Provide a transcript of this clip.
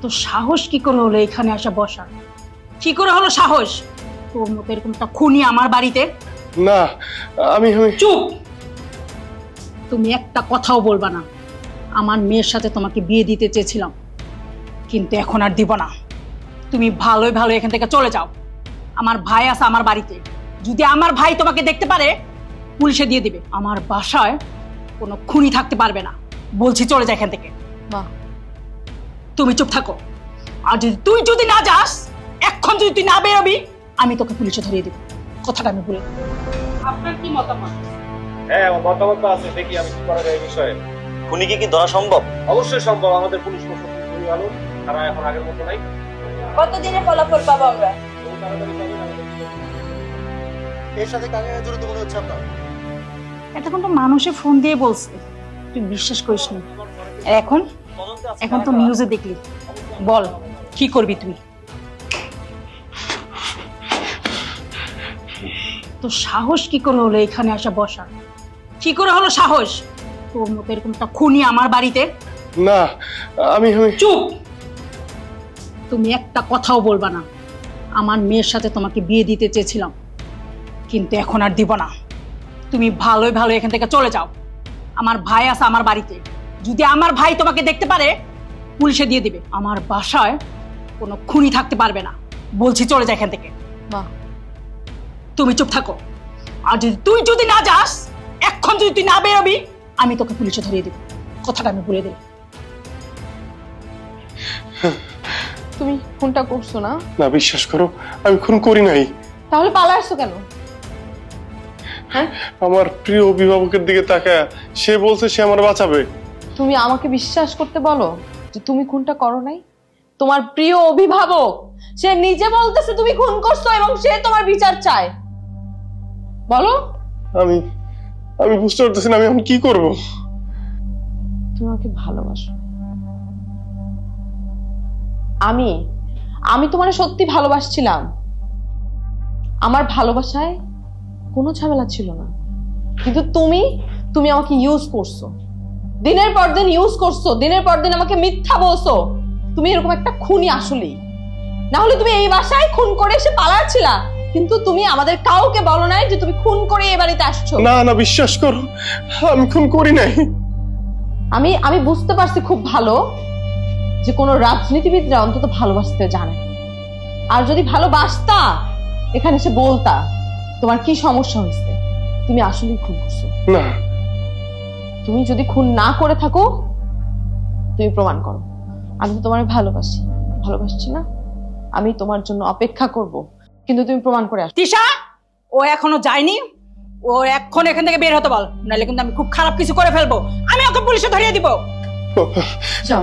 তো সাহস কি করে হলো এখানে আসা বসা? কি করে হলো সাহস? তোর মতো এরকমটা খুনি আমার বাড়িতে? না আমি চুপ! তুমি একটা কথাও বলবা না। আমার মেয়ের সাথে তোমাকে বিয়ে দিতে চেয়েছিলাম, কিন্তু এখন আর দিব না। তুমি ভালোই ভালো এখান থেকে চলে যাও। আমার ভাই আছে আমার বাড়িতে, যদি আমার ভাই তোমাকে দেখতে পারে পুলিশে দিয়ে দিবে। আমার বাসায় কোনো খুনি থাকতে পারবে না, বলছি চলে যা এখান থেকে। মা তুমি চুপ থাকো। আর যদি না যাস, এখন যদি তুই না বেরোবি, আমি তোকে পুলিশে ধরিয়ে দেব। কথাটা আমি বলে দেব। আপনার কি মতামত? হ্যাঁ আমার মতামত আছে, দেখি আমি কি করা যায় এই বিষয়ে। খুনিকে কি ধরা সম্ভব? অবশ্যই সম্ভব। আমাদের পুলিশ প্রশাসন খুবই ভালো, তারা এখন আগের মতো নাই। কতদিনে ফলাফল পাবো আমরা? এর সাথে কাকে জড়িত মনে হচ্ছে আপনার? এতক্ষণ তো মানুষে ফোন দিয়ে বলছে, তুই বিশ্বাস করিস না। আর এখন তো নিউজে দেখলি। বল কি করবি তুই? তো সাহস কি করে হলো এখানে আসা বসা? কি করে হলো সাহস? তোর মতো এরকমটা খুনি আমার বাড়িতে? না আমি চুপ! তুমি একটা কথাও বলবা না। আমার মেয়ের সাথে তোমাকে বিয়ে দিতে চেয়েছিলাম, কিন্তু এখন আর দিব না। তুমি ভালোই ভালো এখান থেকে চলে যাও। আমার ভাই আছে আমার বাড়িতে, যদি আমার ভাই তোমাকে দেখতে পারে পুলিশে দিয়ে দিবে। আমার বাসায় কোনো খুনি থাকতে পারবে না, বলছি চলে যা এখান থেকে। মা তুমি চুপ থাকো। আর যদি না যাস, এখন যদি তুই না বেরোবি, আমি তোকে পুলিশে ধরিয়ে দেব। কথাটা আমি বলে দেব। তুমি খুনটা করছো না? না, বিশ্বাস করো আমি খুন করি নাই। তাহলে পালা আসছো কেন? হ্যাঁ, আমার প্রিয় অভিভাবকের দিকে তাকায় সে বলছে সে আমার বাঁচাবে। তুমি আমাকে বিশ্বাস করতে বলো যে তুমি খুনটা করো নাই? তোমার প্রিয় অভিভাবক সে নিজে বলতেছে তুমি খুন করছো এবং সে তোমার বিচার চায়। বলো। আমি বুঝতে পারতেছি না আমি এখন কি করব। তুমি আমাকে ভালোবাসো। আমি তোমার সত্যি ভালোবাসছিলাম। আমার ভালোবাসায় কোনো ঝামেলা ছিল না, কিন্তু তুমি আমাকে ইউজ করছো, দিনের পর দিন ইউজ করছো, দিনের পর দিন আমাকে মিথ্যা বলছো। তুমি এরকম একটা খুনি আসলেই। না হলে তুমি এই বাসায় খুন করে এসে পালাচ্ছিলা, কিন্তু তুমি আমাদের কাউকে বলো নাই যে তুমি খুন করে এই বাড়িতে আসছো। না না, বিশ্বাস করো আমি খুন করি নাই। আমি বুঝতে পারছি খুব ভালো যে কোনো রাজনীতিবিদরা অন্তত ভালোবাসতে জানে, আর যদি ভালোবাসতা এখানে এসে বলতা তোমার কি সমস্যা হয়েছে। তুমি আসলেই খুন করছো না। তুমি যদি খুন না করে থাকো তুমি প্রমাণ করো। আমি তো তোমার ভালোবাসছি না? আমি তোমার জন্য অপেক্ষা করব, কিন্তু তুমি প্রমাণ করে আসো। তিশা, ও এখনো যায়নি। ও এখন এখান থেকে বের হতে বল, নাহলে কিন্তু আমি খুব খারাপ কিছু করে ফেলবো। আমি ওকে পুলিশে ধরিয়ে দিব। যাও।